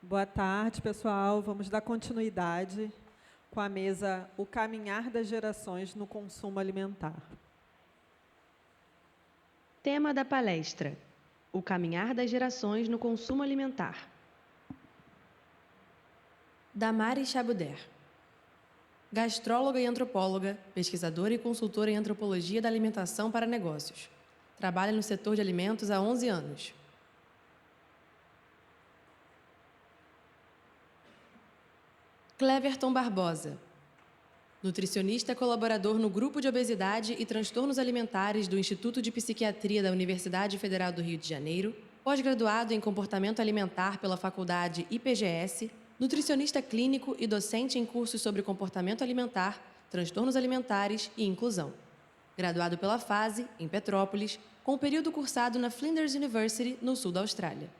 Boa tarde, pessoal. Vamos dar continuidade com a mesa O Caminhar das Gerações no Consumo Alimentar. Tema da palestra: O Caminhar das Gerações no Consumo Alimentar. Damares Chabuder. Gastróloga e antropóloga, pesquisadora e consultora em antropologia da alimentação para negócios. Trabalha no setor de alimentos há 11 anos. Cleverton Barbosa. Nutricionista colaborador no Grupo de Obesidade e Transtornos Alimentares do Instituto de Psiquiatria da Universidade Federal do Rio de Janeiro, pós-graduado em Comportamento Alimentar pela Faculdade IPGS, nutricionista clínico e docente em cursos sobre comportamento alimentar, transtornos alimentares e inclusão. Graduado pela FASE, em Petrópolis, com o período cursado na Flinders University, no sul da Austrália.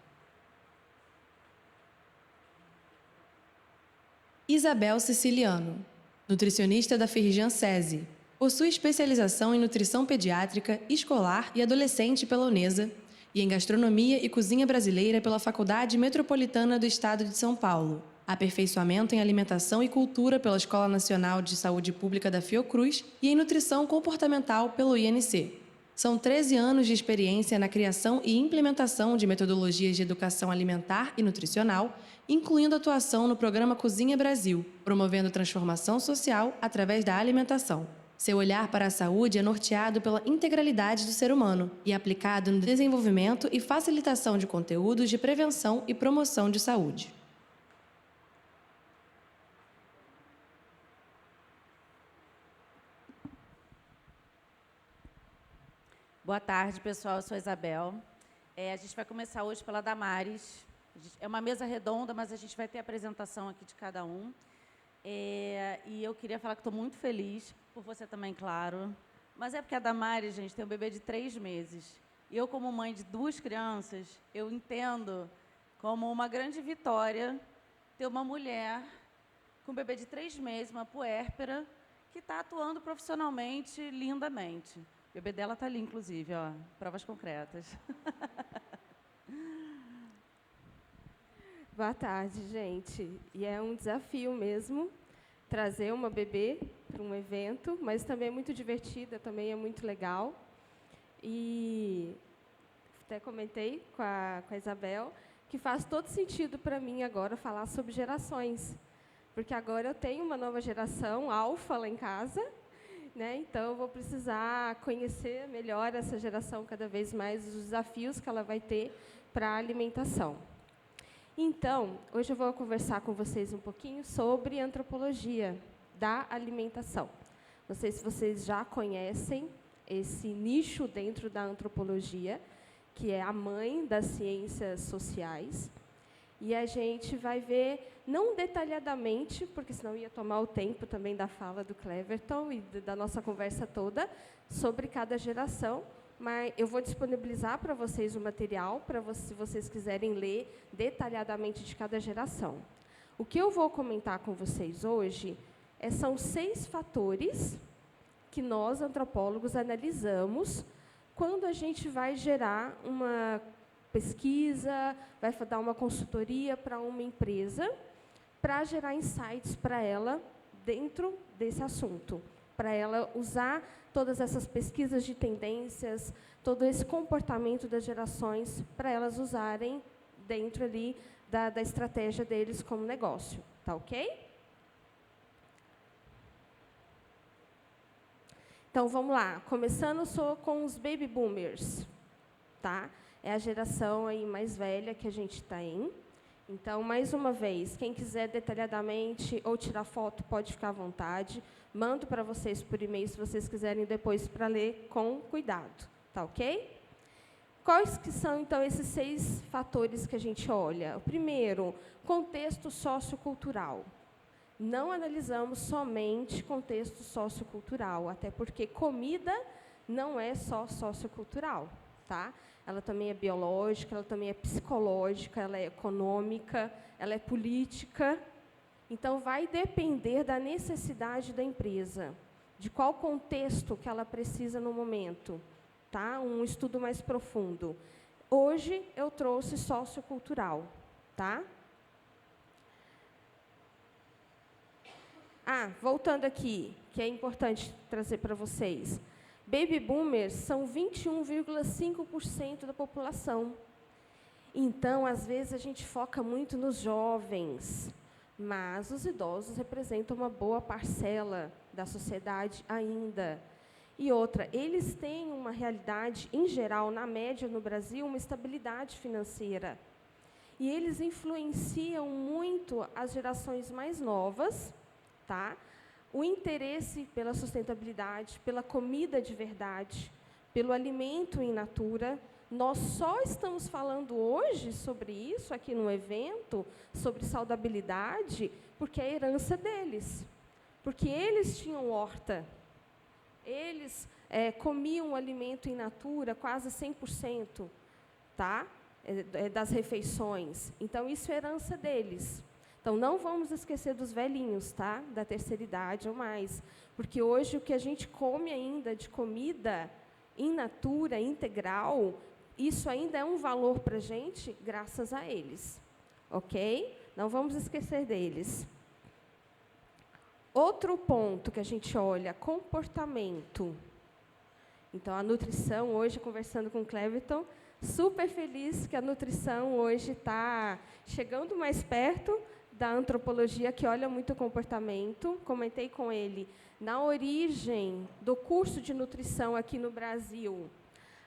Isabel Siciliano. Nutricionista da Firjan SESI. Possui especialização em nutrição pediátrica, escolar e adolescente pela Unesa e em gastronomia e cozinha brasileira pela Faculdade Metropolitana do Estado de São Paulo. Aperfeiçoamento em alimentação e cultura pela Escola Nacional de Saúde Pública da Fiocruz e em nutrição comportamental pelo INC. São 13 anos de experiência na criação e implementação de metodologias de educação alimentar e nutricional, incluindo atuação no programa Cozinha Brasil, promovendo transformação social através da alimentação. Seu olhar para a saúde é norteado pela integralidade do ser humano e aplicado no desenvolvimento e facilitação de conteúdos de prevenção e promoção de saúde. Boa tarde, pessoal. Eu sou a Isabel. A gente vai começar hoje pela Damares. É uma mesa redonda, mas a gente vai ter a apresentação aqui de cada um. E eu queria falar que estou muito feliz, por você também, claro. Mas é porque a Damares, gente, tem um bebê de 3 meses. E eu, como mãe de 2 crianças, eu entendo como uma grande vitória ter uma mulher com um bebê de 3 meses, uma puérpera, que está atuando profissionalmente, lindamente. O bebê dela está ali, inclusive, ó, provas concretas. Boa tarde, gente. E é um desafio mesmo trazer uma bebê para um evento, mas também é muito divertida, também é muito legal. E até comentei com a Isabel que faz todo sentido para mim agora falar sobre gerações, porque agora eu tenho uma nova geração alfa lá em casa, né? Então, eu vou precisar conhecer melhor essa geração cada vez mais, os desafios que ela vai ter para a alimentação. Então, hoje eu vou conversar com vocês um pouquinho sobre antropologia da alimentação. Não sei se vocês já conhecem esse nicho dentro da antropologia, que é a mãe das ciências sociais. E a gente vai ver, não detalhadamente, porque senão ia tomar o tempo também da fala do Cleverton e da nossa conversa toda, sobre cada geração, mas eu vou disponibilizar para vocês o material, se vocês quiserem ler detalhadamente de cada geração. O que eu vou comentar com vocês hoje são 6 fatores que nós, antropólogos, analisamos quando a gente vai gerar uma pesquisa, vai dar uma consultoria para uma empresa, para gerar insights para ela dentro desse assunto, para ela usar todas essas pesquisas de tendências, todo esse comportamento das gerações, para elas usarem dentro ali da estratégia deles como negócio. Tá ok? Então, vamos lá. Começando com os baby boomers, tá? É a geração aí mais velha que a gente tem. Então, mais uma vez, quem quiser detalhadamente ou tirar foto, pode ficar à vontade. Mando para vocês por e-mail, se vocês quiserem depois para ler com cuidado. Tá ok? Quais que são, então, esses 6 fatores que a gente olha? O primeiro, contexto sociocultural. Não analisamos somente contexto sociocultural, até porque comida não é só sociocultural, tá? Ela também é biológica, ela também é psicológica, ela é econômica, ela é política. Então, vai depender da necessidade da empresa, de qual contexto que ela precisa no momento, tá? Um estudo mais profundo. Hoje, eu trouxe sociocultural, tá? Voltando aqui, que é importante trazer para vocês. Baby boomers são 21,5% da população. Então, às vezes, a gente foca muito nos jovens, mas os idosos representam uma boa parcela da sociedade ainda. E outra, eles têm uma realidade, em geral, na média no Brasil, uma estabilidade financeira. E eles influenciam muito as gerações mais novas, tá? O interesse pela sustentabilidade, pela comida de verdade, pelo alimento in natura. Nós só estamos falando hoje sobre isso aqui no evento, sobre saudabilidade, porque é a herança deles. Porque eles tinham horta, eles comiam alimento in natura quase 100%, tá? Das refeições. Então, isso é herança deles. Então, não vamos esquecer dos velhinhos, tá? Da terceira idade ou mais. Porque hoje o que a gente come ainda de comida in natura, integral, isso ainda é um valor para a gente, graças a eles. Ok? Não vamos esquecer deles. Outro ponto que a gente olha, comportamento. Então, a nutrição, hoje, conversando com o Cleverton, super feliz que a nutrição hoje está chegando mais perto da antropologia, que olha muito o comportamento. Comentei com ele, na origem do curso de nutrição aqui no Brasil,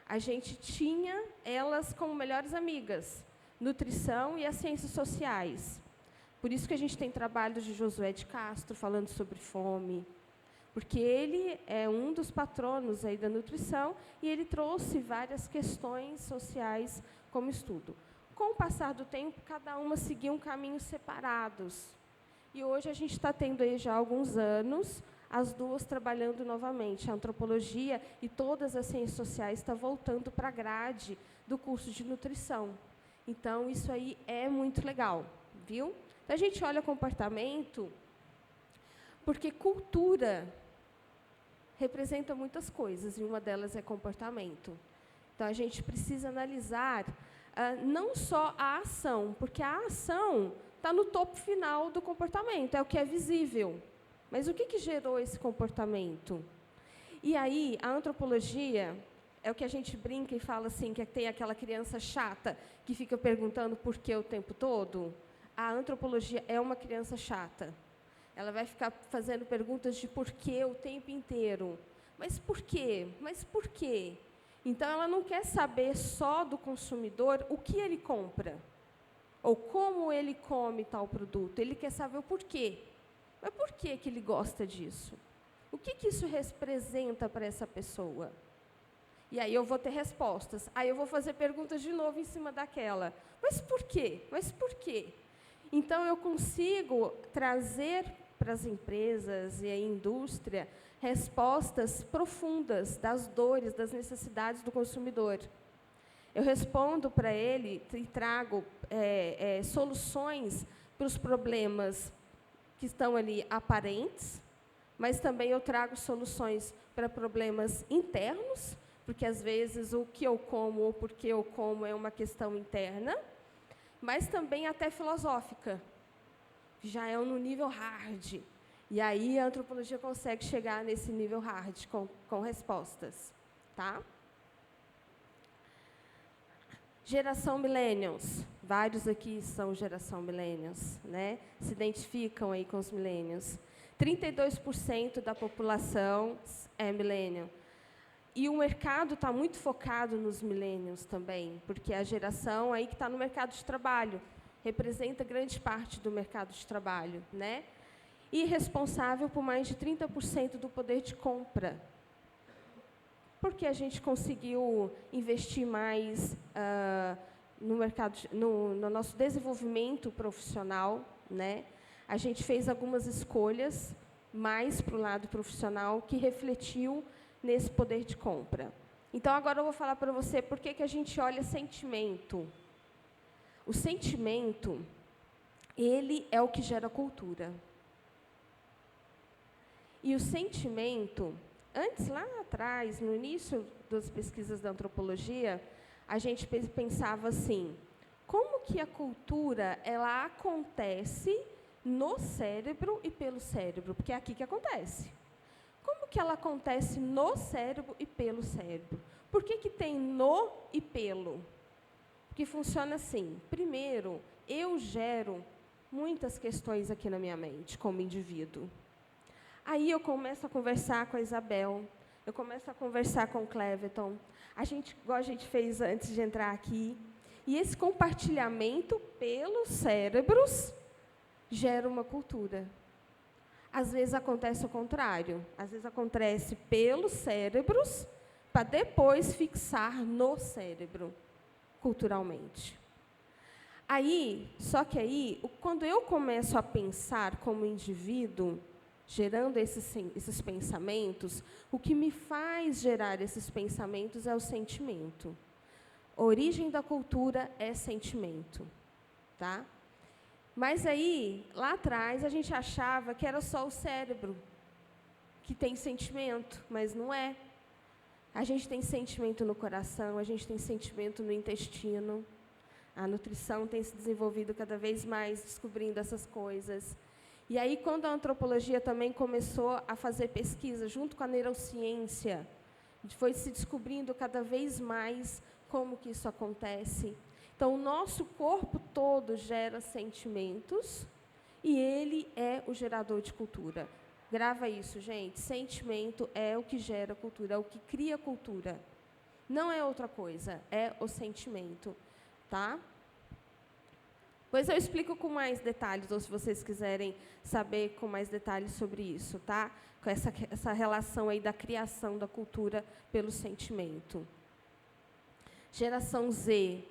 a gente tinha elas como melhores amigas, nutrição e as ciências sociais. Por isso que a gente tem trabalhos de Josué de Castro falando sobre fome, porque ele é um dos patronos aí da nutrição e ele trouxe várias questões sociais como estudo. Com o passar do tempo, cada uma seguiu caminhos separados. E hoje a gente está tendo aí já há alguns anos as duas trabalhando novamente. A antropologia e todas as ciências sociais estão voltando para a grade do curso de nutrição. Então, isso aí é muito legal, viu? Então, a gente olha comportamento, porque cultura representa muitas coisas, e uma delas é comportamento. Então, a gente precisa analisar não só a ação, porque a ação está no topo final do comportamento, é o que é visível. Mas o que gerou esse comportamento? E aí, a antropologia é o que a gente brinca e fala assim, que tem aquela criança chata que fica perguntando por que o tempo todo. A antropologia é uma criança chata. Ela vai ficar fazendo perguntas de porquê o tempo inteiro. Mas por quê? Mas por quê? Então, ela não quer saber só do consumidor o que ele compra, ou como ele come tal produto. Ele quer saber o porquê. Mas por que ele gosta disso? O que isso representa para essa pessoa? E aí eu vou ter respostas. Aí eu vou fazer perguntas de novo em cima daquela. Mas por quê? Mas por quê? Então, eu consigo trazer para as empresas e a indústria respostas profundas das dores, das necessidades do consumidor. Eu respondo para ele e trago soluções para os problemas que estão ali aparentes, mas também eu trago soluções para problemas internos, porque, às vezes, o que eu como ou por que eu como é uma questão interna, mas também até filosófica, já é no nível hard. E aí a antropologia consegue chegar nesse nível hard com respostas. Tá? Geração millennials. Vários aqui são geração millennials, né? Se identificam aí com os millennials. 32% da população é millennial. E o mercado está muito focado nos millennials também, porque é a geração aí que está no mercado de trabalho, representa grande parte do mercado de trabalho, né? E responsável por mais de 30% do poder de compra. Porque a gente conseguiu investir mais no mercado, no nosso desenvolvimento profissional, né? A gente fez algumas escolhas mais para o lado profissional que refletiu nesse poder de compra. Então, agora eu vou falar para você por que a gente olha sentimento. O sentimento, ele é o que gera cultura. E o sentimento, antes, lá atrás, no início das pesquisas da antropologia, a gente pensava assim, como que a cultura ela acontece no cérebro e pelo cérebro, porque é aqui que acontece. Como que ela acontece no cérebro e pelo cérebro? Por que que tem no e pelo? Porque funciona assim. Primeiro, eu gero muitas questões aqui na minha mente, como indivíduo. Aí eu começo a conversar com a Isabel, eu começo a conversar com o Cleveton, igual a gente fez antes de entrar aqui, e esse compartilhamento pelos cérebros gera uma cultura. Às vezes acontece o contrário, às vezes acontece pelos cérebros, para depois fixar no cérebro, culturalmente. Só que aí, quando eu começo a pensar como indivíduo, gerando esses pensamentos, o que me faz gerar esses pensamentos é o sentimento. A origem da cultura é sentimento, tá? Mas aí, lá atrás, a gente achava que era só o cérebro que tem sentimento, mas não é. A gente tem sentimento no coração, a gente tem sentimento no intestino. A nutrição tem se desenvolvido cada vez mais, descobrindo essas coisas. E aí, quando a antropologia também começou a fazer pesquisa, junto com a neurociência, foi se descobrindo cada vez mais como que isso acontece. Então, o nosso corpo todo gera sentimentos e ele é o gerador de cultura. Grava isso, gente. Sentimento é o que gera cultura, é o que cria cultura. Não é outra coisa, é o sentimento. Tá? Depois eu explico com mais detalhes, ou se vocês quiserem saber com mais detalhes sobre isso, tá? Com essa relação aí da criação da cultura pelo sentimento. Geração Z,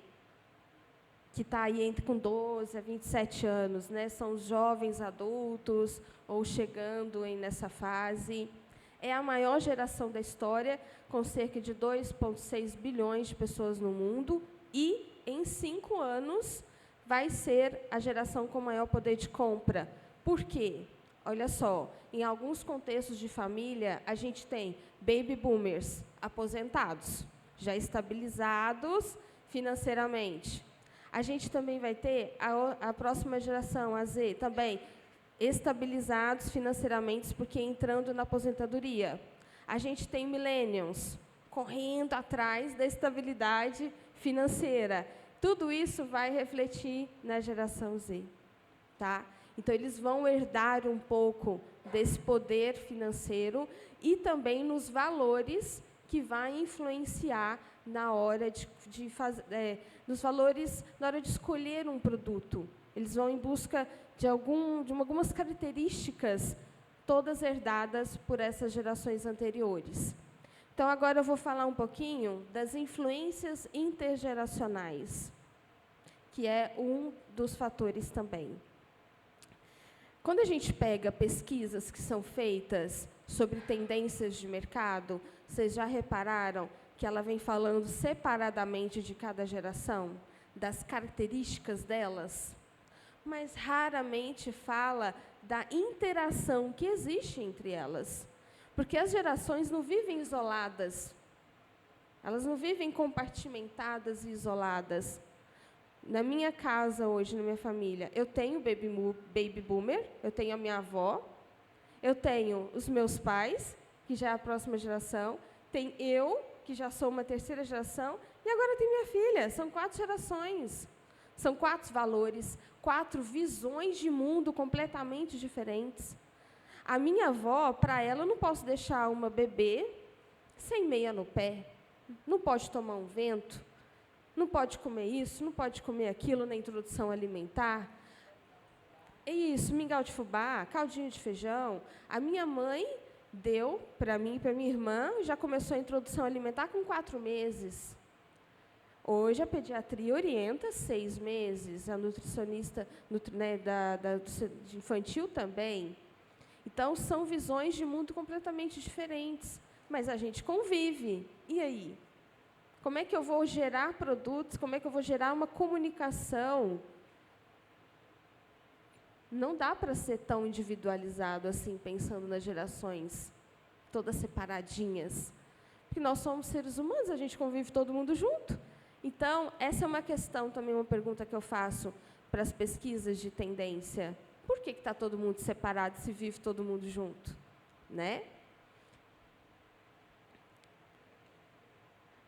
que está aí com 12 a 27 anos, né? São os jovens adultos, ou chegando nessa fase. É a maior geração da história, com cerca de 2,6 bilhões de pessoas no mundo, e, em 5 anos, vai ser a geração com maior poder de compra. Por quê? Olha só, em alguns contextos de família, a gente tem baby boomers aposentados, já estabilizados financeiramente. A gente também vai ter a próxima geração, a Z, também estabilizados financeiramente, porque entrando na aposentadoria. A gente tem millennials, correndo atrás da estabilidade financeira. Tudo isso vai refletir na geração Z. Tá? Então, eles vão herdar um pouco desse poder financeiro e também nos valores que vai influenciar na hora nos valores na hora de escolher um produto. Eles vão em busca de algumas características, todas herdadas por essas gerações anteriores. Então, agora eu vou falar um pouquinho das influências intergeracionais, que é um dos fatores também. Quando a gente pega pesquisas que são feitas sobre tendências de mercado, vocês já repararam que ela vem falando separadamente de cada geração, das características delas, mas raramente fala da interação que existe entre elas. Porque as gerações não vivem isoladas, elas não vivem compartimentadas e isoladas. Na minha casa hoje, na minha família, eu tenho baby boomer, eu tenho a minha avó, eu tenho os meus pais, que já é a próxima geração, tem eu, que já sou uma terceira geração, e agora tem minha filha. São 4 gerações, são 4 valores, 4 visões de mundo completamente diferentes. A minha avó, para ela, eu não posso deixar uma bebê sem meia no pé, não pode tomar um vento, não pode comer isso, não pode comer aquilo na introdução alimentar. É isso, mingau de fubá, caldinho de feijão. A minha mãe deu para mim e para minha irmã, já começou a introdução alimentar com 4 meses. Hoje a pediatria orienta 6 meses, a nutricionista de infantil também. Então, são visões de mundo completamente diferentes, mas a gente convive. E aí? Como é que eu vou gerar produtos? Como é que eu vou gerar uma comunicação? Não dá para ser tão individualizado assim, pensando nas gerações, todas separadinhas. Porque nós somos seres humanos, a gente convive todo mundo junto. Então, essa é uma questão também, uma pergunta que eu faço para as pesquisas de tendência. Por que está todo mundo separado se vive todo mundo junto? Né?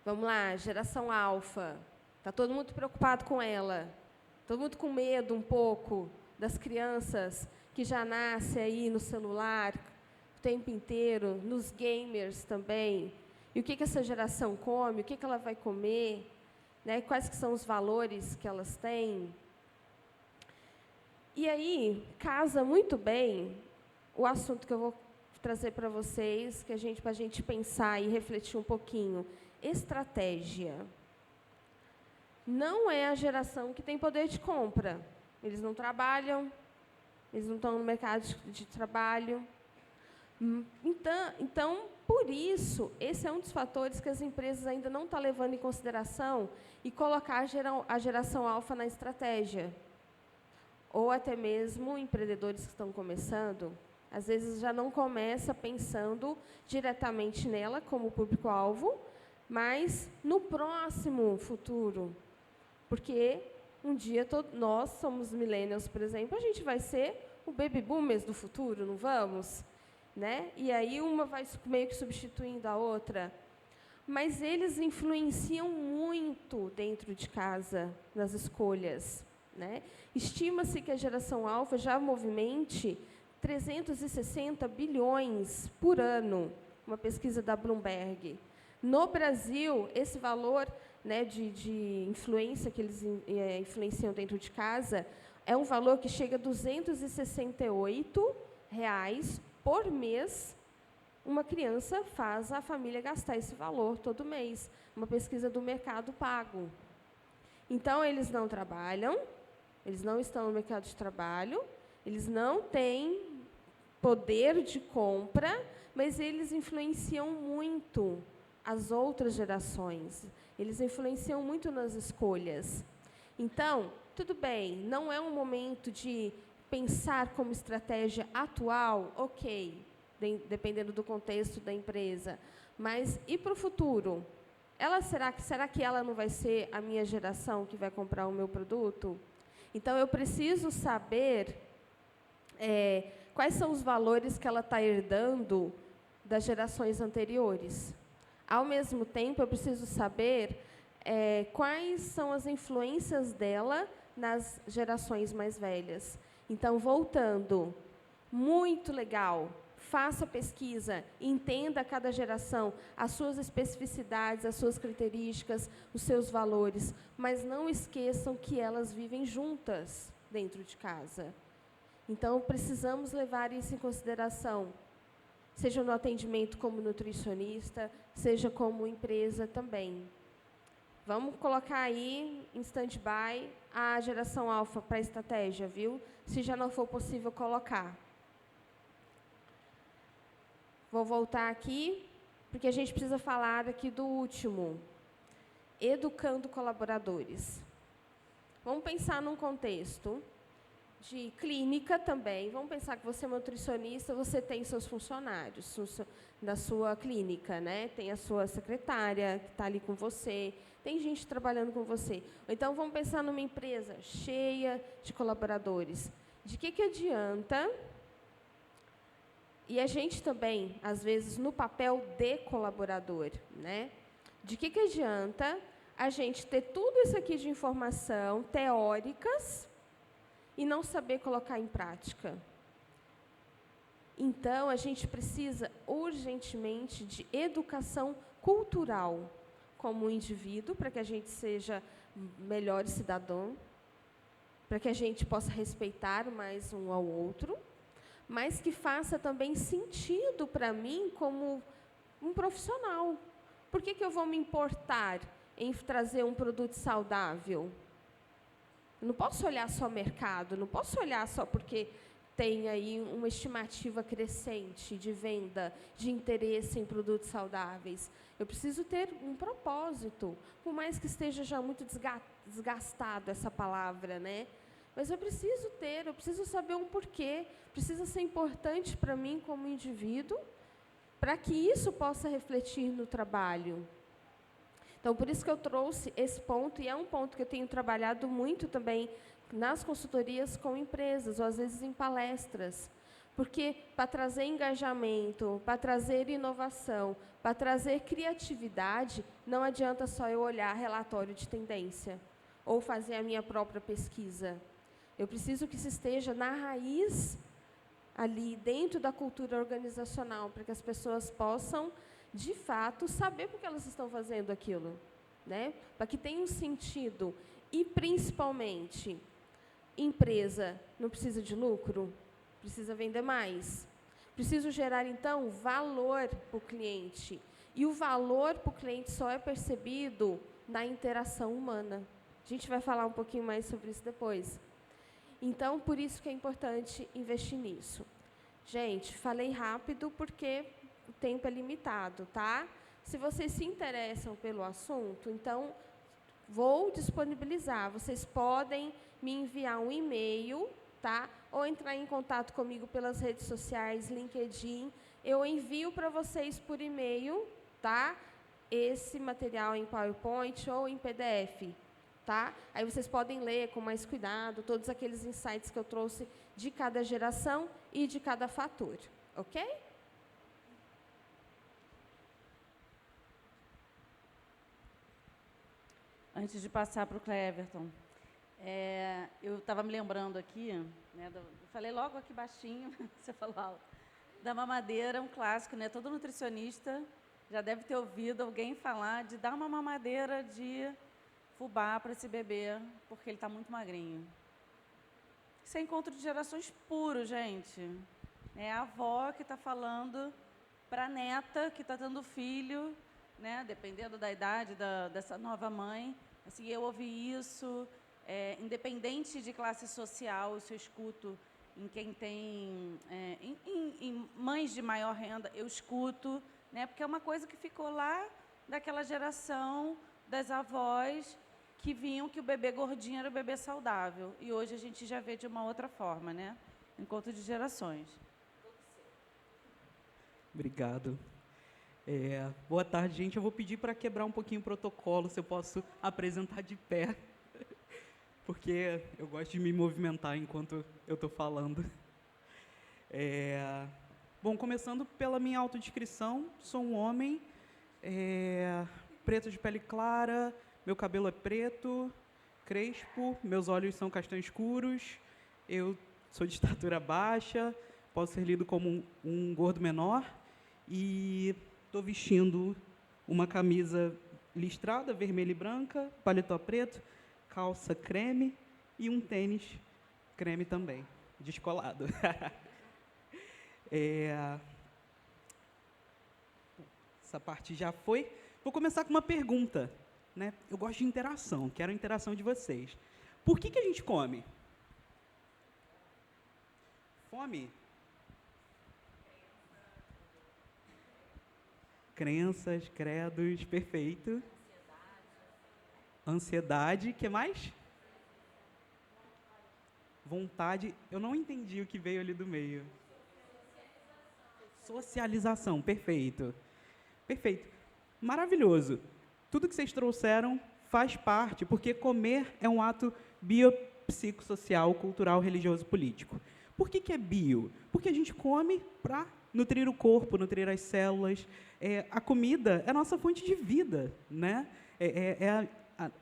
Vamos lá, geração alfa. Está todo mundo preocupado com ela. Todo mundo com medo um pouco das crianças que já nascem aí no celular o tempo inteiro, nos gamers também. E o que essa geração come, o que ela vai comer, né? Quais que são os valores que elas têm. E aí, casa muito bem o assunto que eu vou trazer para vocês, para a gente pensar e refletir um pouquinho. Estratégia. Não é a geração que tem poder de compra. Eles não trabalham, eles não estão no mercado de trabalho. Então, por isso, esse é um dos fatores que as empresas ainda não estão levando em consideração e colocar a geração alfa na estratégia. Ou até mesmo empreendedores que estão começando, às vezes já não começa pensando diretamente nela como público-alvo, mas no próximo futuro. Porque um dia nós somos millennials, por exemplo, a gente vai ser o baby boomers do futuro, não vamos? Né? E aí uma vai meio que substituindo a outra. Mas eles influenciam muito dentro de casa, nas escolhas. Né? Estima-se que a geração alfa já movimente 360 bilhões por ano, uma pesquisa da Bloomberg. No Brasil, esse valor, né, de influência que eles influenciam dentro de casa é um valor que chega a R$ 268 por mês. Uma criança faz a família gastar esse valor todo mês. Uma pesquisa do Mercado Pago. Então, eles não trabalham, eles não estão no mercado de trabalho, eles não têm poder de compra, mas eles influenciam muito as outras gerações. Eles influenciam muito nas escolhas. Então, tudo bem, não é um momento de pensar como estratégia atual, ok, dependendo do contexto da empresa, mas e para o futuro? Será que ela não vai ser a minha geração que vai comprar o meu produto? Então, eu preciso saber quais são os valores que ela está herdando das gerações anteriores. Ao mesmo tempo, eu preciso saber quais são as influências dela nas gerações mais velhas. Então, voltando, muito legal, faça pesquisa, entenda cada geração, as suas especificidades, as suas características, os seus valores, mas não esqueçam que elas vivem juntas dentro de casa. Então, precisamos levar isso em consideração, seja no atendimento como nutricionista, seja como empresa também. Vamos colocar aí, em stand-by, a geração alfa para a estratégia, viu? Se já não for possível colocar. Vou voltar aqui, porque a gente precisa falar aqui do último. Educando colaboradores. Vamos pensar num contexto de clínica também. Vamos pensar que você é nutricionista, você tem seus funcionários da sua clínica, né? Tem a sua secretária que está ali com você, tem gente trabalhando com você. Então, vamos pensar numa empresa cheia de colaboradores. De que adianta? E a gente também, às vezes, no papel de colaborador, né? De que adianta a gente ter tudo isso aqui de informação teóricas e não saber colocar em prática? Então, a gente precisa urgentemente de educação cultural como indivíduo, para que a gente seja melhor cidadão, para que a gente possa respeitar mais um ao outro, mas que faça também sentido para mim como um profissional. Por que eu vou me importar em trazer um produto saudável? Eu não posso olhar só mercado, não posso olhar só porque tem aí uma estimativa crescente de venda, de interesse em produtos saudáveis. Eu preciso ter um propósito, por mais que esteja já muito desgastado essa palavra, né? Mas eu preciso saber um porquê, precisa ser importante para mim como indivíduo, para que isso possa refletir no trabalho. Então, por isso que eu trouxe esse ponto, e é um ponto que eu tenho trabalhado muito também nas consultorias com empresas, ou às vezes em palestras. Porque para trazer engajamento, para trazer inovação, para trazer criatividade, não adianta só eu olhar relatório de tendência ou fazer a minha própria pesquisa. Eu preciso que isso esteja na raiz, ali dentro da cultura organizacional, para que as pessoas possam, de fato, saber por que elas estão fazendo aquilo, né? Para que tenha um sentido. E, principalmente, empresa não precisa de lucro? Precisa vender mais. Preciso gerar, então, valor para o cliente. E o valor para o cliente só é percebido na interação humana. A gente vai falar um pouquinho mais sobre isso depois. Então, por isso que é importante investir nisso. Gente, falei rápido porque o tempo é limitado, tá? Se vocês se interessam pelo assunto, então, vou disponibilizar. Vocês podem me enviar um e-mail, tá? Ou entrar em contato comigo pelas redes sociais, LinkedIn. Eu envio para vocês por e-mail, tá? Esse material em PowerPoint ou em PDF, tá? Aí vocês podem ler com mais cuidado todos aqueles insights que eu trouxe de cada geração e de cada fator, ok? Antes de passar para o Cleverton, eu estava me lembrando aqui, né, eu falei logo aqui baixinho, você falou alto, da mamadeira, um clássico, né? Todo nutricionista já deve ter ouvido alguém falar de dar uma mamadeira de fubá para esse bebê, porque ele está muito magrinho. Isso é encontro de gerações puro, gente. É a avó que está falando para a neta que está tendo filho, né? Dependendo da idade dessa nova mãe. Assim, eu ouvi isso, independente de classe social, se eu escuto em quem tem, em mães de maior renda, eu escuto, né? Porque é uma coisa que ficou lá daquela geração das avós que viam que o bebê gordinho era o bebê saudável. E hoje a gente já vê de uma outra forma, né? Encontro de gerações. Obrigado. Boa tarde, gente. Eu vou pedir para quebrar um pouquinho o protocolo, se eu posso apresentar de pé, porque eu gosto de me movimentar enquanto eu estou falando. Bom, começando pela minha autodescrição, sou um homem, preto de pele clara, meu cabelo é preto, crespo, meus olhos são castanhos escuros, eu sou de estatura baixa, posso ser lido como um gordo menor, e estou vestindo uma camisa listrada, vermelha e branca, paletó preto, calça creme e um tênis creme também, descolado. Essa parte já foi. Vou começar com uma pergunta, né? Eu gosto de interação, quero a interação de vocês. Por que a gente come? Fome? Crenças, credos, perfeito. Ansiedade, que mais? Vontade, eu não entendi o que veio ali do meio. Socialização, perfeito. Perfeito. Maravilhoso. Tudo que vocês trouxeram faz parte, porque comer é um ato biopsicossocial, cultural, religioso, político. Por que é bio? Porque a gente come para nutrir o corpo, nutrir as células. A comida é a nossa fonte de vida, né?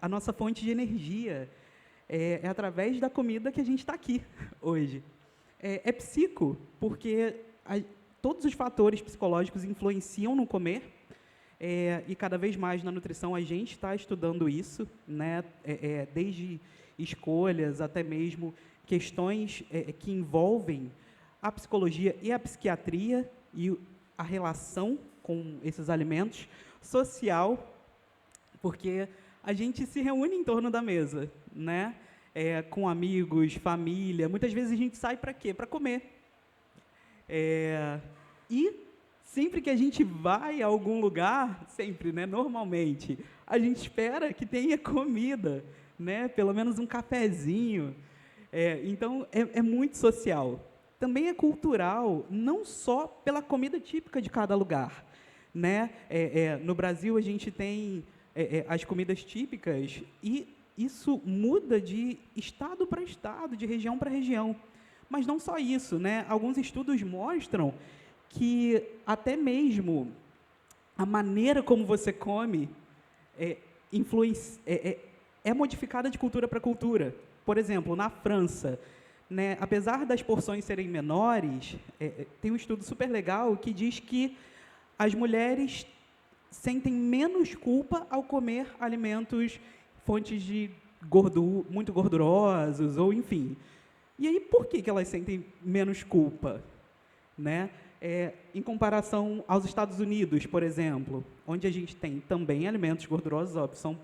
A nossa fonte de energia. É através da comida que a gente está aqui hoje. É psico, porque todos os fatores psicológicos influenciam no comer, e cada vez mais na nutrição a gente está estudando isso, né? Desde escolhas até mesmo questões que envolvem a psicologia e a psiquiatria e a relação com esses alimentos, social, porque a gente se reúne em torno da mesa, né? Com amigos, família. Muitas vezes a gente sai para quê? Para comer. E sempre que a gente vai a algum lugar, sempre, né? Normalmente, a gente espera que tenha comida, né? Pelo menos um cafezinho. Então, é muito social. Também é cultural, não só pela comida típica de cada lugar, né? No Brasil, a gente tem as comidas típicas e isso muda de estado para estado, de região para região. Mas não só isso, né? Alguns estudos mostram que até mesmo a maneira como você come é modificada de cultura para cultura. Por exemplo, na França, né, apesar das porções serem menores, tem um estudo super legal que diz que as mulheres sentem menos culpa ao comer alimentos, fontes de muito gordurosos, ou enfim. E aí, por que elas sentem menos culpa? Né? Em comparação aos Estados Unidos, por exemplo, onde a gente tem também alimentos gordurosos, óbvio, são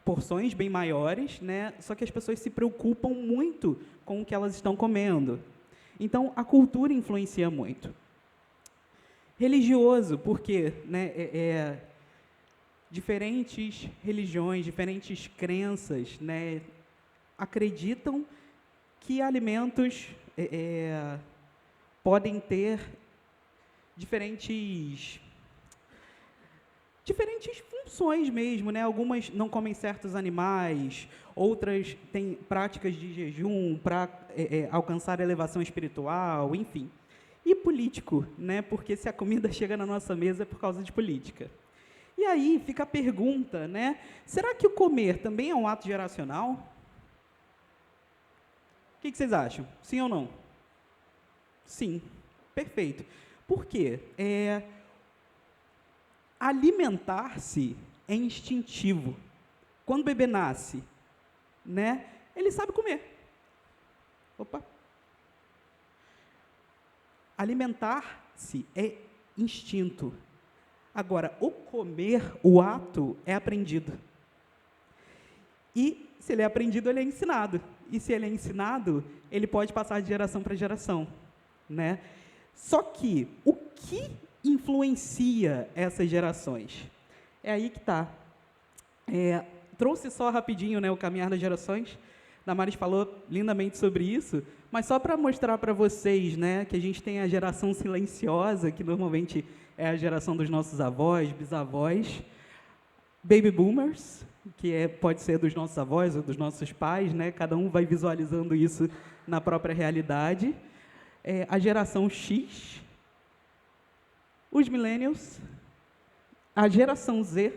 porções bem maiores, né? Só que as pessoas se preocupam muito com o que elas estão comendo. Então, a cultura influencia muito. Religioso, porque, né, diferentes religiões, diferentes crenças, né, acreditam que alimentos podem ter diferentes funções mesmo, né? Algumas não comem certos animais, outras têm práticas de jejum para alcançar elevação espiritual, enfim. E político, né? Porque se a comida chega na nossa mesa é por causa de política. E aí fica a pergunta, né? Será que o comer também é um ato geracional? O que vocês acham? Sim ou não? Sim. Perfeito. Por quê? Alimentar-se é instintivo. Quando o bebê nasce, né, ele sabe comer. Opa. Alimentar-se é instinto. Agora, o comer, o ato, é aprendido. E, se ele é aprendido, ele é ensinado. E, se ele é ensinado, ele pode passar de geração para geração, né? Só que, o que influencia essas gerações? É aí que está. Trouxe só rapidinho, né, o caminhar das gerações. Damaris falou lindamente sobre isso, mas só para mostrar para vocês, né, que a gente tem a geração silenciosa, que normalmente é a geração dos nossos avós, bisavós, baby boomers, que pode ser dos nossos avós ou dos nossos pais, né, cada um vai visualizando isso na própria realidade. A geração X, os millennials, a geração Z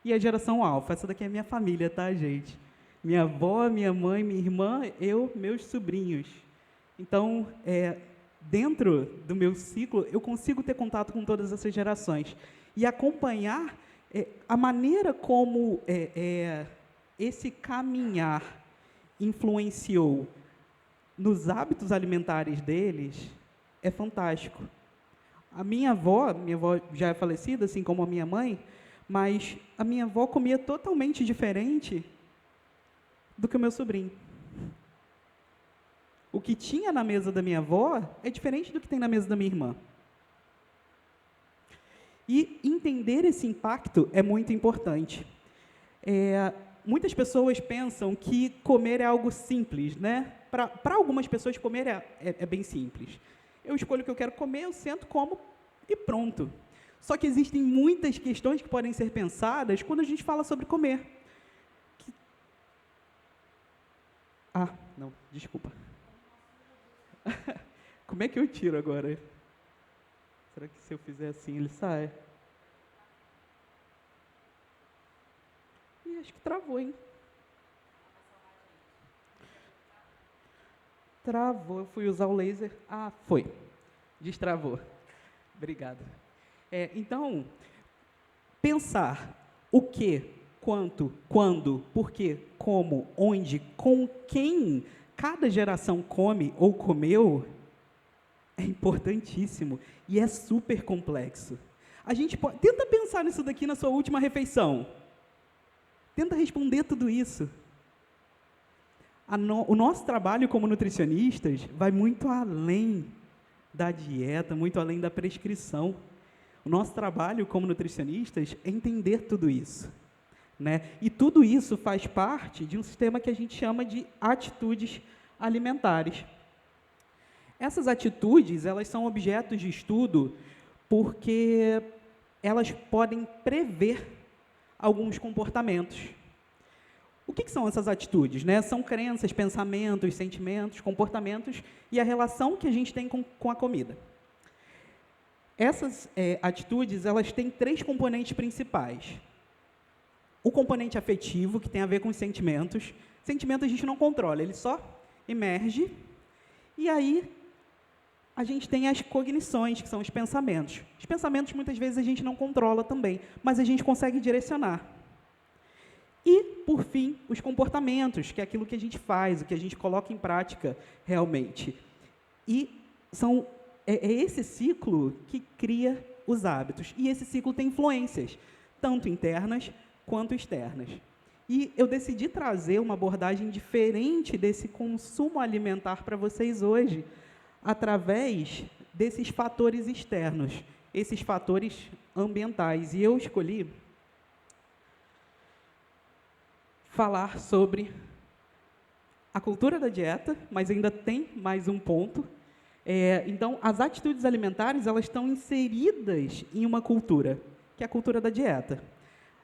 e a geração Alpha. Essa daqui é a minha família, tá, gente? Minha avó, minha mãe, minha irmã, eu, meus sobrinhos. Então, dentro do meu ciclo, eu consigo ter contato com todas essas gerações e acompanhar a maneira como esse caminhar influenciou nos hábitos alimentares deles é fantástico. A minha avó já é falecida, assim como a minha mãe, mas a minha avó comia totalmente diferente do que o meu sobrinho. O que tinha na mesa da minha avó é diferente do que tem na mesa da minha irmã. E entender esse impacto é muito importante. Muitas pessoas pensam que comer é algo simples, né? Para algumas pessoas, comer é bem simples. Eu escolho o que eu quero comer, eu sento, como e pronto. Só que existem muitas questões que podem ser pensadas quando a gente fala sobre comer. Não, desculpa. Como é que eu tiro agora? Será que se eu fizer assim ele sai? Ih, acho que travou, hein? Travou, eu fui usar o laser. Foi. Destravou. Obrigado. Então, pensar o que, quanto, quando, por quê, como, onde, com quem cada geração come ou comeu, é importantíssimo e é super complexo. A gente tenta pensar nisso daqui na sua última refeição. Tenta responder tudo isso. O nosso trabalho como nutricionistas vai muito além da dieta, muito além da prescrição. O nosso trabalho como nutricionistas é entender tudo isso, né? E tudo isso faz parte de um sistema que a gente chama de atitudes alimentares. Essas atitudes, elas são objetos de estudo porque elas podem prever alguns comportamentos. O que são essas atitudes, né? São crenças, pensamentos, sentimentos, comportamentos e a relação que a gente tem com a comida. Essas atitudes, elas têm 3 componentes principais. O componente afetivo, que tem a ver com os sentimentos. Sentimento a gente não controla, ele só emerge. E aí, a gente tem as cognições, que são os pensamentos. Os pensamentos, muitas vezes, a gente não controla também, mas a gente consegue direcionar. E, por fim, os comportamentos, que é aquilo que a gente faz, o que a gente coloca em prática realmente. E é esse ciclo que cria os hábitos. E esse ciclo tem influências, tanto internas quanto externas. E eu decidi trazer uma abordagem diferente desse consumo alimentar para vocês hoje, através desses fatores externos, esses fatores ambientais. E eu escolhi falar sobre a cultura da dieta, mas ainda tem mais um ponto. Então, as atitudes alimentares, elas estão inseridas em uma cultura, que é a cultura da dieta.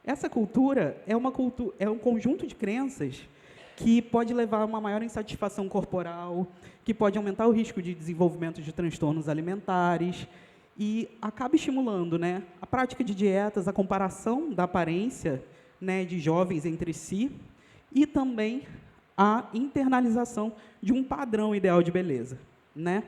Essa cultura é um conjunto de crenças que pode levar a uma maior insatisfação corporal, que pode aumentar o risco de desenvolvimento de transtornos alimentares e acaba estimulando, né, a prática de dietas, a comparação da aparência, né, de jovens entre si e também a internalização de um padrão ideal de beleza, né?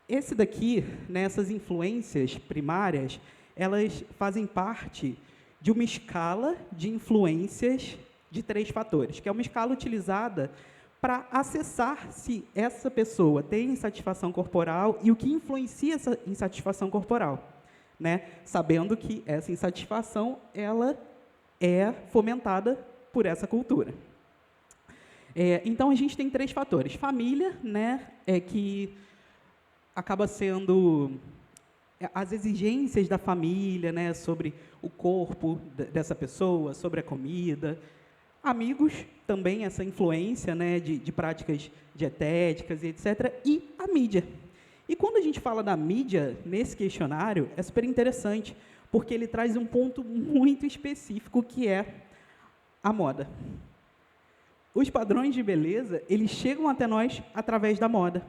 Esse daqui, né, essas influências primárias, elas fazem parte de uma escala de influências de 3 fatores, que é uma escala utilizada para acessar se essa pessoa tem insatisfação corporal e o que influencia essa insatisfação corporal, né? Sabendo que essa insatisfação ela é fomentada por essa cultura. Então, a gente tem 3 fatores. Família, né, que acaba sendo as exigências da família, né, sobre o corpo dessa pessoa, sobre a comida. Amigos, também essa influência, né, de práticas dietéticas e etc. E a mídia. E quando a gente fala da mídia nesse questionário, é super interessante, porque ele traz um ponto muito específico, que é a moda. Os padrões de beleza, eles chegam até nós através da moda.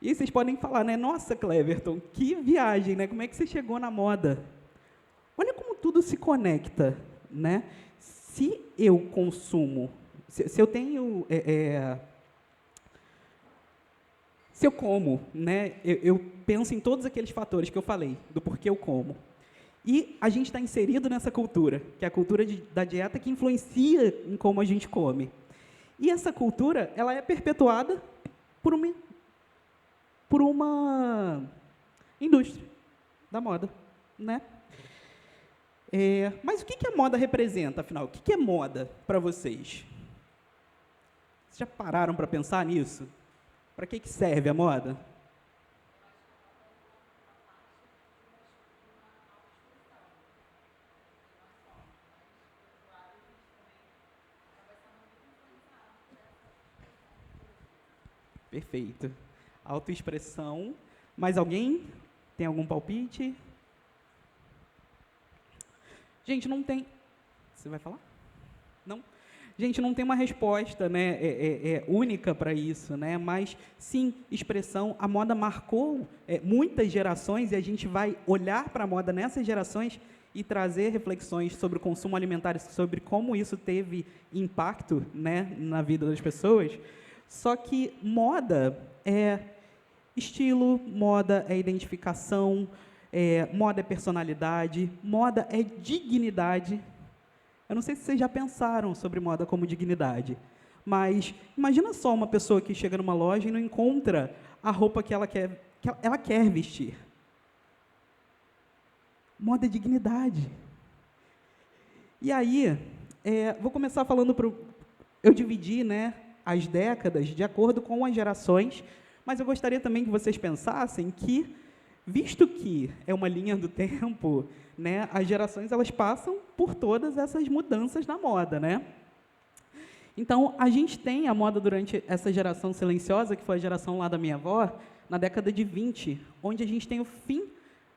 E vocês podem falar, né? Nossa, Cleverton, que viagem, né? Como é que você chegou na moda? Olha como tudo se conecta, né? Se eu consumo, se eu tenho... se eu como, né? Eu penso em todos aqueles fatores que eu falei, do porquê eu como. E a gente está inserido nessa cultura, que é a cultura da dieta, que influencia em como a gente come. E essa cultura, ela é perpetuada por uma indústria da moda, né? Mas o que a moda representa, afinal? O que é moda para vocês? Vocês já pararam para pensar nisso? Para que serve a moda? Perfeito. Autoexpressão. Mais alguém? Tem algum palpite? Gente, não tem... Você vai falar? Não? Gente, não tem uma resposta, né, única para isso, né? Mas, sim, expressão. A moda marcou muitas gerações e a gente vai olhar para a moda nessas gerações e trazer reflexões sobre o consumo alimentar, sobre como isso teve impacto, né, na vida das pessoas. Só que moda é estilo, moda é identificação, moda é personalidade, moda é dignidade. Eu não sei se vocês já pensaram sobre moda como dignidade, mas imagina só uma pessoa que chega numa loja e não encontra a roupa que ela quer vestir. Moda é dignidade. E aí, vou começar falando eu dividi, né, as décadas de acordo com as gerações, mas eu gostaria também que vocês pensassem que, visto que é uma linha do tempo, né, as gerações elas passam por todas essas mudanças na moda, né? Então, a gente tem a moda durante essa geração silenciosa, que foi a geração lá da minha avó, na década de 20, onde a gente tem o fim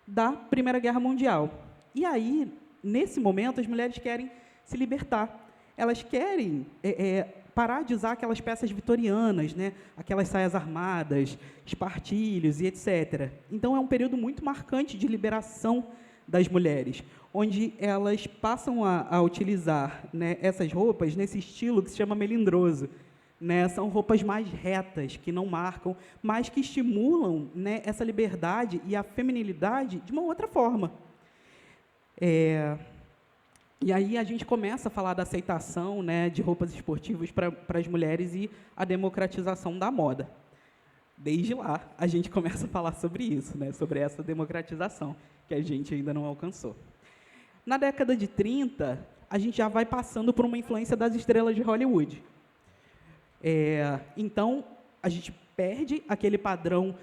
da Primeira Guerra Mundial. E aí, nesse momento, as mulheres querem se libertar. Elas querem parar de usar aquelas peças vitorianas, né? Aquelas saias armadas, espartilhos e etc. Então, é um período muito marcante de liberação das mulheres, onde elas passam a utilizar, né, essas roupas nesse estilo que se chama melindroso. Né? São roupas mais retas, que não marcam, mas que estimulam, né, essa liberdade e a feminilidade de uma outra forma. E aí a gente começa a falar da aceitação, né, de roupas esportivas para as mulheres e a democratização da moda. Desde lá, a gente começa a falar sobre isso, né, sobre essa democratização, que a gente ainda não alcançou. Na década de 30, a gente já vai passando por uma influência das estrelas de Hollywood. Então, a gente perde aquele padrão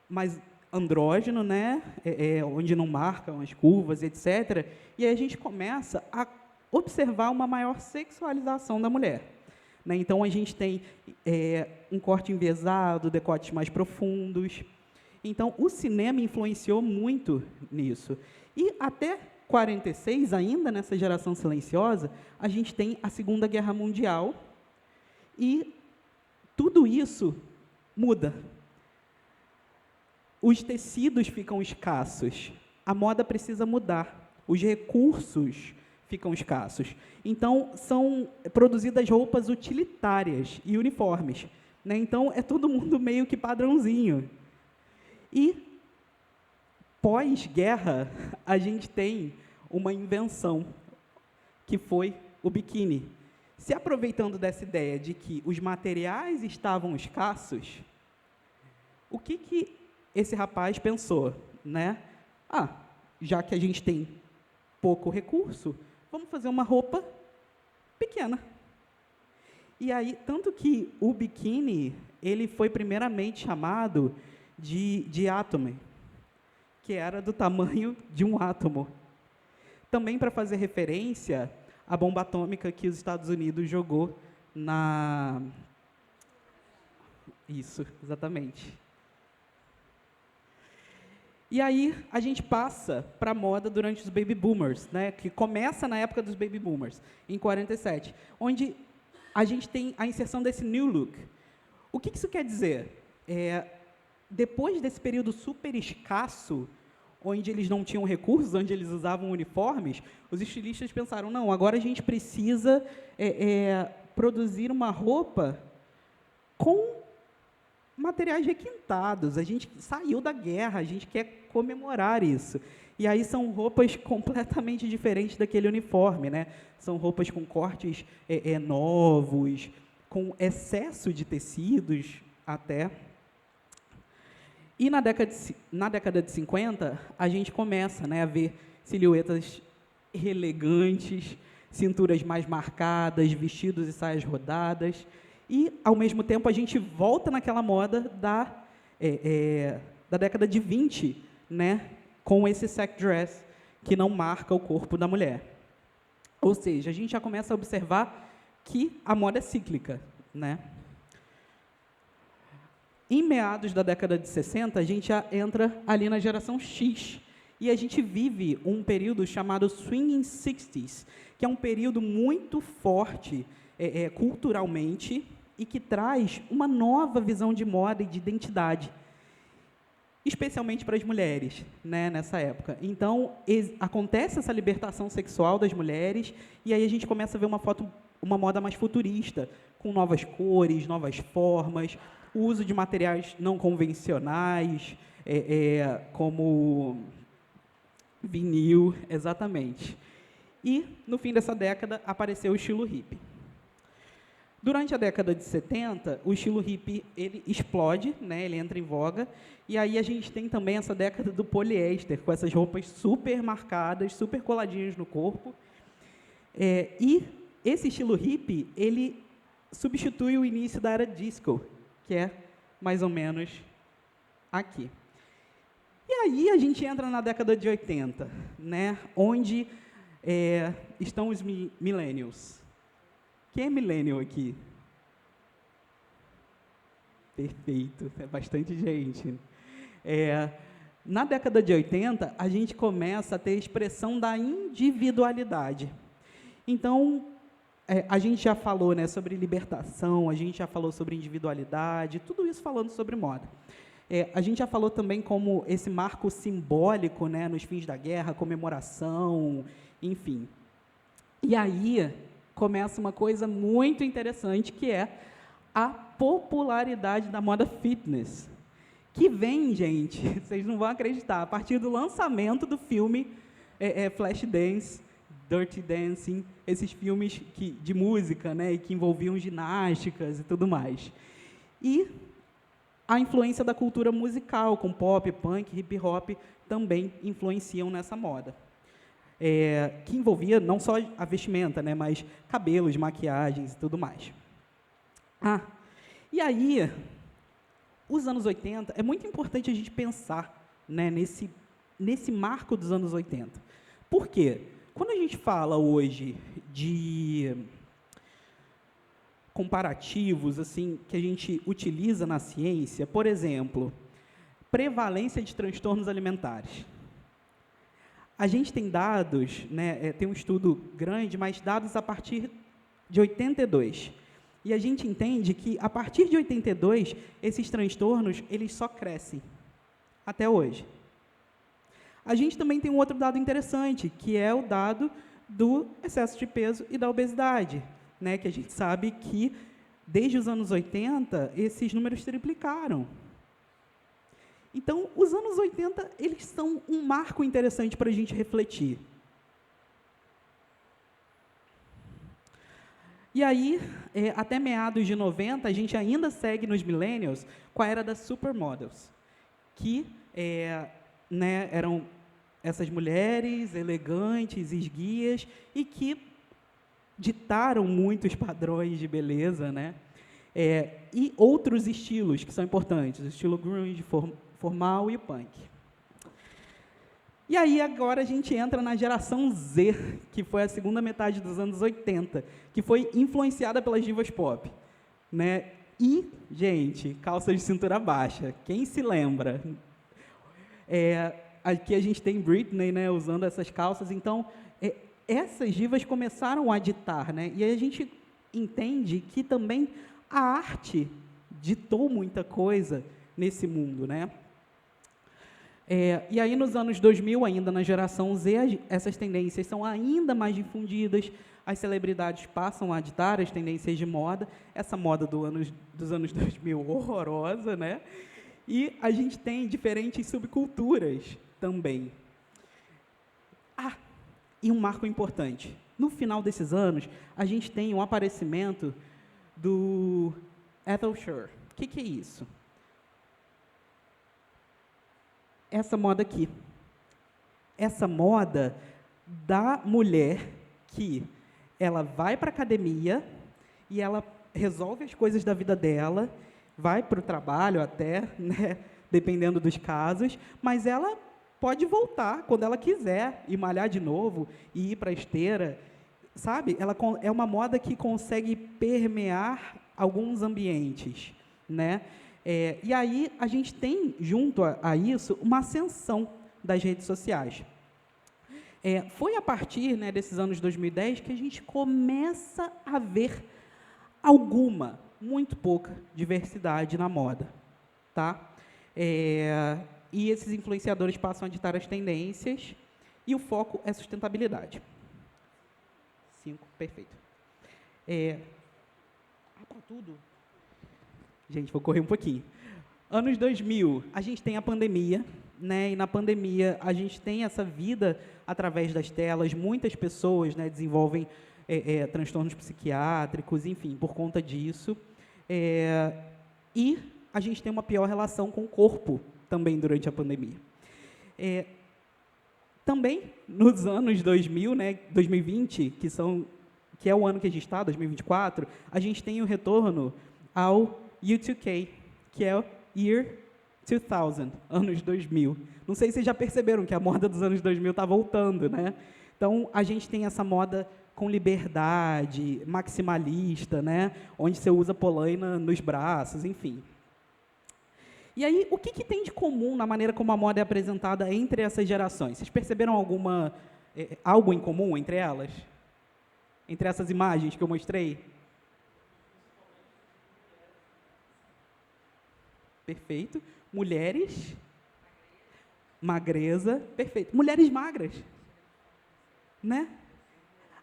mais andrógeno, né, onde não marcam as curvas, etc. E aí a gente começa a observar uma maior sexualização da mulher. Né? Então, a gente tem um corte enviesado, decotes mais profundos. Então, o cinema influenciou muito nisso. E até 46, ainda nessa geração silenciosa, a gente tem a Segunda Guerra Mundial e tudo isso muda. Os tecidos ficam escassos, a moda precisa mudar, os recursos ficam escassos. Então, são produzidas roupas utilitárias e uniformes. Né? Então, é todo mundo meio que padrãozinho. E, pós-guerra, a gente tem uma invenção, que foi o biquíni. Se aproveitando dessa ideia de que os materiais estavam escassos, o que esse rapaz pensou? Né? Já que a gente tem pouco recurso, vamos fazer uma roupa pequena. E aí, tanto que o biquíni, ele foi primeiramente chamado de átomo, que era do tamanho de um átomo. Também para fazer referência a bomba atômica que os Estados Unidos jogou na... Isso, exatamente. E aí, a gente passa para a moda durante os baby boomers, né, que começa na época dos baby boomers, em 47, onde a gente tem a inserção desse new look. O que isso quer dizer? Depois desse período super escasso, onde eles não tinham recursos, onde eles usavam uniformes, os estilistas pensaram, não, agora a gente precisa produzir uma roupa com materiais requintados, a gente saiu da guerra, a gente quer comemorar isso. E aí são roupas completamente diferentes daquele uniforme, né? São roupas com cortes novos, com excesso de tecidos até. E na década de 50, a gente começa, né, a ver silhuetas elegantes, cinturas mais marcadas, vestidos e saias rodadas. E, ao mesmo tempo, a gente volta naquela moda da década de 20, né, com esse sack dress, que não marca o corpo da mulher. Ou seja, a gente já começa a observar que a moda é cíclica, né? Em meados da década de 60, a gente já entra ali na geração X, e a gente vive um período chamado Swinging 60s, que é um período muito forte culturalmente e que traz uma nova visão de moda e de identidade, especialmente para as mulheres, né, nessa época. Então, acontece essa libertação sexual das mulheres, e aí a gente começa a ver uma moda mais futurista, com novas cores, novas formas, o uso de materiais não convencionais, como vinil, exatamente. E, no fim dessa década, apareceu o estilo hippie. Durante a década de 70, o estilo hippie ele explode, né, ele entra em voga, e aí a gente tem também essa década do poliéster, com essas roupas super marcadas, super coladinhas no corpo. E esse estilo hippie, ele substitui o início da era disco, que é mais ou menos aqui. E aí a gente entra na década de 80, né, onde estão os millennials. Quem é millennial aqui? Perfeito, é bastante gente. Na década de 80, a gente começa a ter a expressão da individualidade. Então, a gente já falou, né, sobre libertação, a gente já falou sobre individualidade, tudo isso falando sobre moda. A gente já falou também como esse marco simbólico, né, nos fins da guerra, comemoração, enfim. E aí começa uma coisa muito interessante, que é a popularidade da moda fitness, que vem, gente, vocês não vão acreditar, a partir do lançamento do filme Flashdance, Dirty Dancing, esses filmes de música, né, que envolviam ginásticas e tudo mais. E a influência da cultura musical, com pop, punk, hip hop, também influenciam nessa moda. Que envolvia não só a vestimenta, né, mas cabelos, maquiagens e tudo mais. E aí, os anos 80, é muito importante a gente pensar, né, nesse marco dos anos 80. Por quê? Quando a gente fala hoje de comparativos assim, que a gente utiliza na ciência, por exemplo, prevalência de transtornos alimentares. A gente tem dados, né, tem um estudo grande, mas dados a partir de 82. E a gente entende que, a partir de 82, esses transtornos eles só crescem, até hoje. A gente também tem um outro dado interessante, que é o dado do excesso de peso e da obesidade, né, que a gente sabe que, desde os anos 80, esses números triplicaram. Então, os anos 80, eles são um marco interessante para a gente refletir. E aí, até meados de 90, a gente ainda segue nos millennials com a era das supermodels, que né, eram essas mulheres elegantes, esguias, e que ditaram muitos padrões de beleza, né? E outros estilos que são importantes, o estilo grunge, formal e o punk. E aí, agora, a gente entra na geração Z, que foi a segunda metade dos anos 80, que foi influenciada pelas divas pop, né? E, gente, calça de cintura baixa, quem se lembra? Aqui a gente tem Britney, né, usando essas calças, então, essas divas começaram a ditar, né? E aí a gente entende que também a arte ditou muita coisa nesse mundo, né? E aí, nos anos 2000, ainda na geração Z, essas tendências são ainda mais difundidas, as celebridades passam a ditar as tendências de moda, essa moda dos anos 2000 horrorosa, né? E a gente tem diferentes subculturas também. E um marco importante. No final desses anos, a gente tem um aparecimento do Ethel Sure. O que é isso? Essa moda aqui. Essa moda da mulher que ela vai para a academia e ela resolve as coisas da vida dela, vai para o trabalho até, né, dependendo dos casos, mas ela pode voltar quando ela quiser e malhar de novo e ir para a esteira, sabe? Ela é uma moda que consegue permear alguns ambientes, né? E aí a gente tem, junto a isso, uma ascensão das redes sociais. Foi a partir, né, desses anos 2010 que a gente começa a ver alguma, muito pouca, diversidade na moda, tá? E esses influenciadores passam a ditar as tendências e o foco é sustentabilidade. 5, perfeito. Para tudo. Gente, vou correr um pouquinho. Anos 2000, a gente tem a pandemia, né? E na pandemia a gente tem essa vida através das telas. Muitas pessoas, né, desenvolvem transtornos psiquiátricos, enfim, por conta disso. E a gente tem uma pior relação com o corpo também durante a pandemia. Também, nos anos 2000, né, 2020, que é o ano que a gente está, 2024, a gente tem o retorno ao U2K, que é o Year 2000, anos 2000. Não sei se vocês já perceberam que a moda dos anos 2000 está voltando, né? Então, a gente tem essa moda com liberdade, maximalista, né? Onde você usa polaina nos braços, enfim. E aí, o que tem de comum na maneira como a moda é apresentada entre essas gerações? Vocês perceberam algo em comum entre elas? Entre essas imagens que eu mostrei? Perfeito. Mulheres. Magreza. Perfeito. Mulheres magras. Né?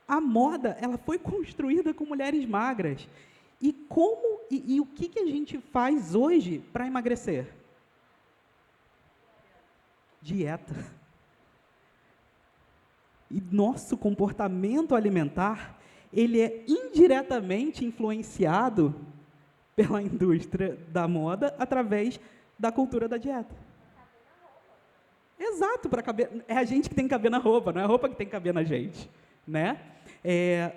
A moda, ela foi construída com mulheres magras. E o que a gente faz hoje para emagrecer? Dieta. E nosso comportamento alimentar, ele é indiretamente influenciado pela indústria da moda através da cultura da dieta. Exato, para caber. É a gente que tem que caber na roupa, não é a roupa que tem que caber na gente, né?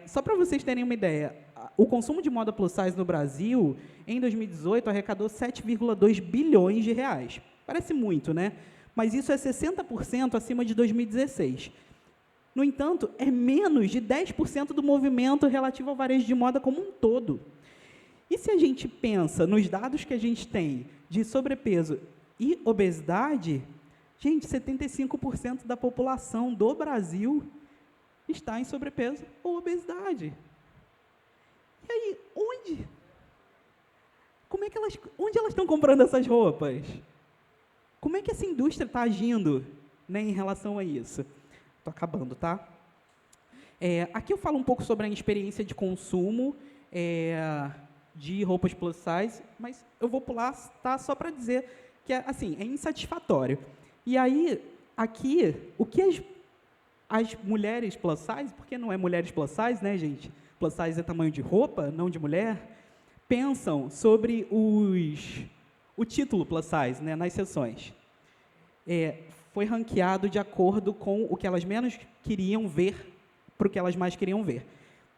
Só para vocês terem uma ideia, o consumo de moda plus size no Brasil, em 2018, arrecadou 7,2 bilhões de reais. Parece muito, né? Mas isso é 60% acima de 2016. No entanto, é menos de 10% do movimento relativo ao varejo de moda como um todo. E se a gente pensa nos dados que a gente tem de sobrepeso e obesidade, gente, 75% da população do Brasil está em sobrepeso ou obesidade. E aí, onde elas estão comprando essas roupas? Como é que essa indústria está agindo, né, em relação a isso? Estou acabando, tá? Aqui eu falo um pouco sobre a experiência de consumo de roupas plus size, mas eu vou pular, tá, só para dizer que é insatisfatório. E aí, aqui, o que as mulheres plus size, porque não é mulheres plus size, né, gente? Plus size é tamanho de roupa, não de mulher, pensam sobre o título plus size, né, nas sessões. Foi ranqueado de acordo com o que elas menos queriam ver para o que elas mais queriam ver.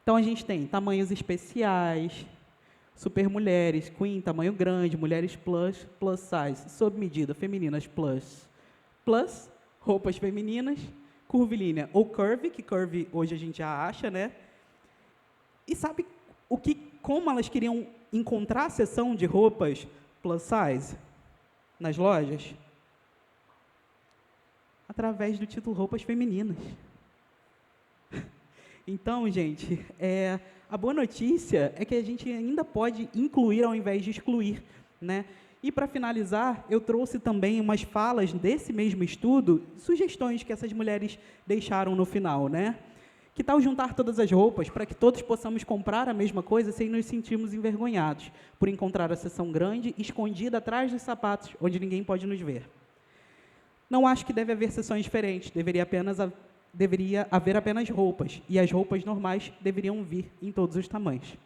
Então, a gente tem tamanhos especiais, super mulheres, queen, tamanho grande, mulheres plus size, sob medida, femininas plus, roupas femininas, curvilínea ou curvy, que curvy hoje a gente já acha, né? E sabe como elas queriam encontrar a seção de roupas plus size nas lojas? Através do título roupas femininas. Então, gente, a boa notícia é que a gente ainda pode incluir ao invés de excluir, né? E, para finalizar, eu trouxe também umas falas desse mesmo estudo, sugestões que essas mulheres deixaram no final, né? Que tal juntar todas as roupas para que todos possamos comprar a mesma coisa sem nos sentirmos envergonhados por encontrar a seção grande escondida atrás dos sapatos, onde ninguém pode nos ver? Não acho que deve haver seções diferentes, deveria haver apenas roupas, e as roupas normais deveriam vir em todos os tamanhos.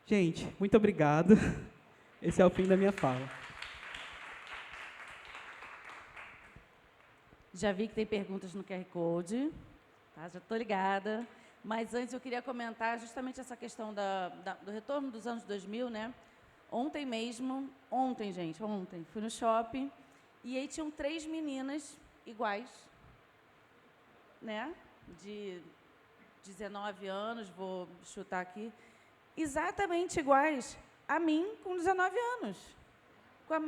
Gente, muito obrigado. Esse é o fim da minha fala. Já vi que tem perguntas no QR Code, tá? Já estou ligada. Mas antes eu queria comentar justamente essa questão do retorno dos anos 2000, né? Ontem, gente, fui no shopping e aí tinham 3 meninas iguais, né? De 19 anos, vou chutar aqui, exatamente iguais a mim com 19 anos.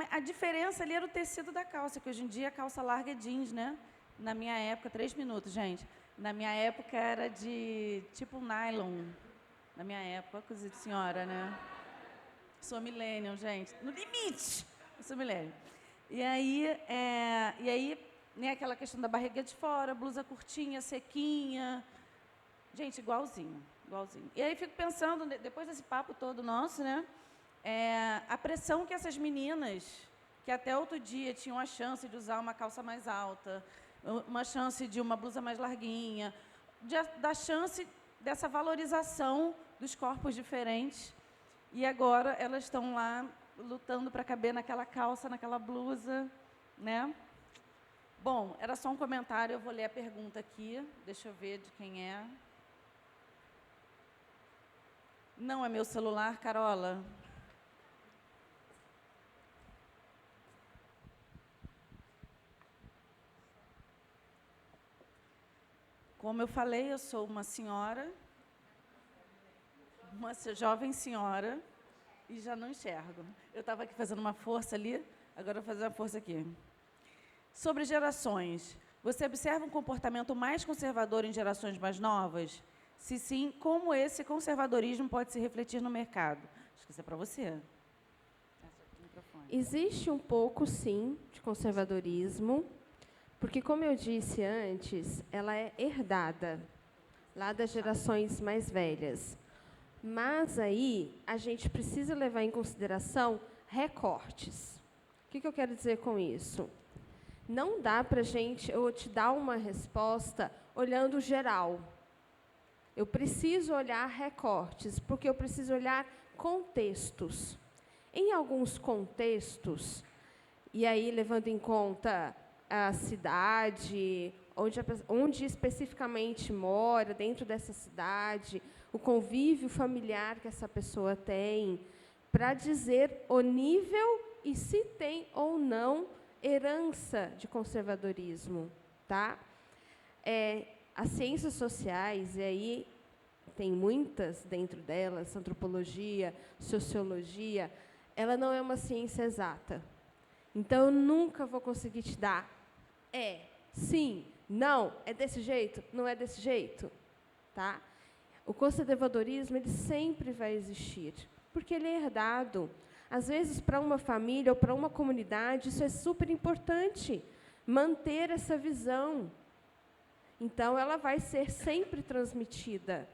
A diferença ali era o tecido da calça, que hoje em dia a calça larga é jeans, né? Na minha época, 3 minutos, gente. Na minha época era de tipo nylon. Na minha época, coisa de senhora, né? Sou millennial, gente. No limite! Eu sou millennial. E aí, né, aquela questão da barriga de fora, blusa curtinha, sequinha. Gente, igualzinho. E aí fico pensando, depois desse papo todo nosso, né? A pressão que essas meninas, que até outro dia tinham a chance de usar uma calça mais alta, uma chance de uma blusa mais larguinha, da chance dessa valorização dos corpos diferentes, e agora elas estão lá lutando para caber naquela calça, naquela blusa, né? Bom, era só um comentário, eu vou ler a pergunta aqui, deixa eu ver de quem é. Não é meu celular, Carola? Como eu falei, eu sou uma senhora, uma jovem senhora, e já não enxergo. Eu estava aqui fazendo uma força ali, agora eu vou fazer uma força aqui. Sobre gerações, você observa um comportamento mais conservador em gerações mais novas? Se sim, como esse conservadorismo pode se refletir no mercado? Acho que isso é para você. Existe um pouco, sim, de conservadorismo, porque, como eu disse antes, ela é herdada lá das gerações mais velhas. Mas aí a gente precisa levar em consideração recortes. O que eu quero dizer com isso? Não dá para a gente, eu te dar uma resposta olhando geral. Eu preciso olhar recortes, porque eu preciso olhar contextos. Em alguns contextos, e aí levando em conta a cidade, onde especificamente mora, dentro dessa cidade, o convívio familiar que essa pessoa tem, para dizer o nível e se tem ou não herança de conservadorismo, tá? As ciências sociais, e aí tem muitas dentro delas, antropologia, sociologia, ela não é uma ciência exata. Então, eu nunca vou conseguir te dar sim, não, é desse jeito, não é desse jeito, tá? O conservadorismo, ele sempre vai existir, porque ele é herdado. Às vezes, para uma família ou para uma comunidade, isso é super importante, manter essa visão. Então, ela vai ser sempre transmitida.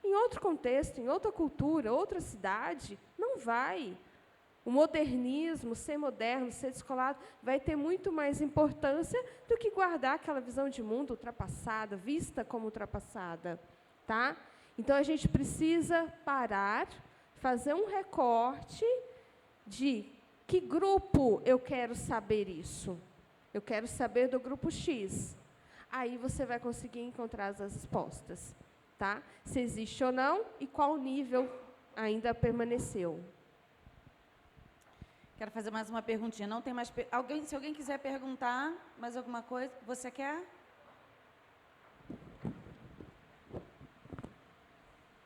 Em outro contexto, em outra cultura, outra cidade, não vai. O modernismo, ser moderno, ser descolado, vai ter muito mais importância do que guardar aquela visão de mundo ultrapassada, vista como ultrapassada, tá? Então, a gente precisa parar, fazer um recorte de que grupo eu quero saber isso. Eu quero saber do grupo X. Aí você vai conseguir encontrar as respostas, tá? Se existe ou não e qual nível ainda permaneceu. Quero fazer mais uma perguntinha. Não tem mais se alguém quiser perguntar mais alguma coisa, você quer?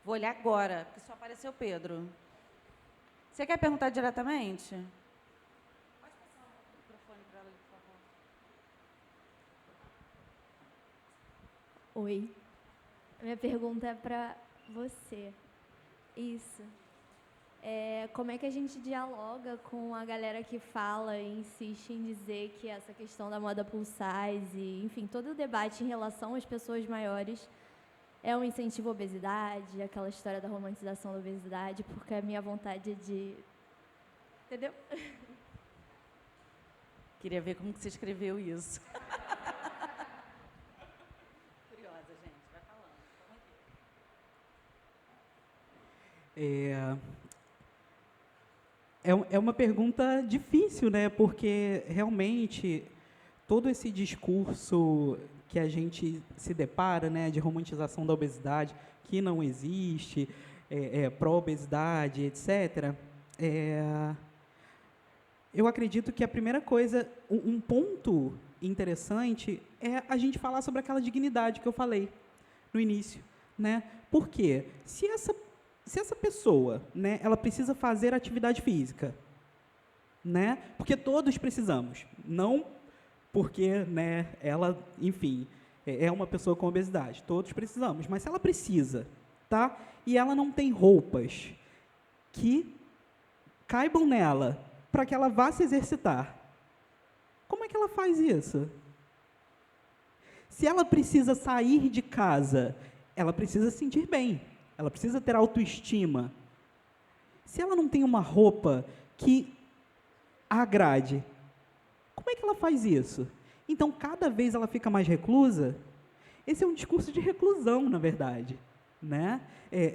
Vou olhar agora, porque só apareceu Pedro. Você quer perguntar diretamente? Pode passar o microfone para ela, por favor. Oi. A minha pergunta é para você. Isso. Como é que a gente dialoga com a galera que fala e insiste em dizer que essa questão da moda plus size, enfim, todo o debate em relação às pessoas maiores é um incentivo à obesidade, aquela história da romantização da obesidade, porque a minha vontade é de... Entendeu? Queria ver como que você escreveu isso. Curiosa, gente. Vai falando. É uma pergunta difícil, né? Porque realmente todo esse discurso que a gente se depara, né, de romantização da obesidade, que não existe, pró-obesidade, etc. Eu acredito que a primeira coisa, um ponto interessante é a gente falar sobre aquela dignidade que eu falei no início, né? Por quê? Se essa pessoa, né, ela precisa fazer atividade física, né? Porque todos precisamos, não porque, né, ela, enfim, é uma pessoa com obesidade, todos precisamos, mas se ela precisa, tá? E ela não tem roupas que caibam nela para que ela vá se exercitar, como é que ela faz isso? Se ela precisa sair de casa, ela precisa se sentir bem, ela precisa ter autoestima. Se ela não tem uma roupa que a agrade, como é que ela faz isso? Então, cada vez ela fica mais reclusa. Esse é um discurso de reclusão, na verdade, né?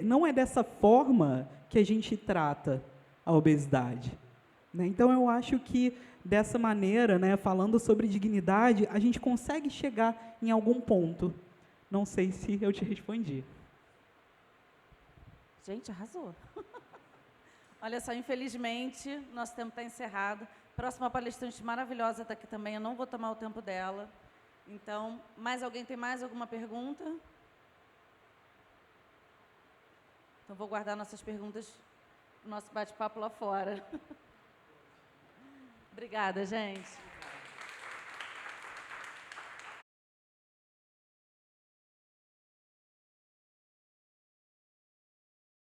Não é dessa forma que a gente trata a obesidade, né? Então, eu acho que, dessa maneira, né, falando sobre dignidade, a gente consegue chegar em algum ponto. Não sei se eu te respondi. Gente, arrasou. Olha só, infelizmente, nosso tempo está encerrado. Próxima palestrante maravilhosa está aqui também, eu não vou tomar o tempo dela. Então, alguém tem mais alguma pergunta? Então, vou guardar nossas perguntas nosso bate-papo lá fora. Obrigada, gente.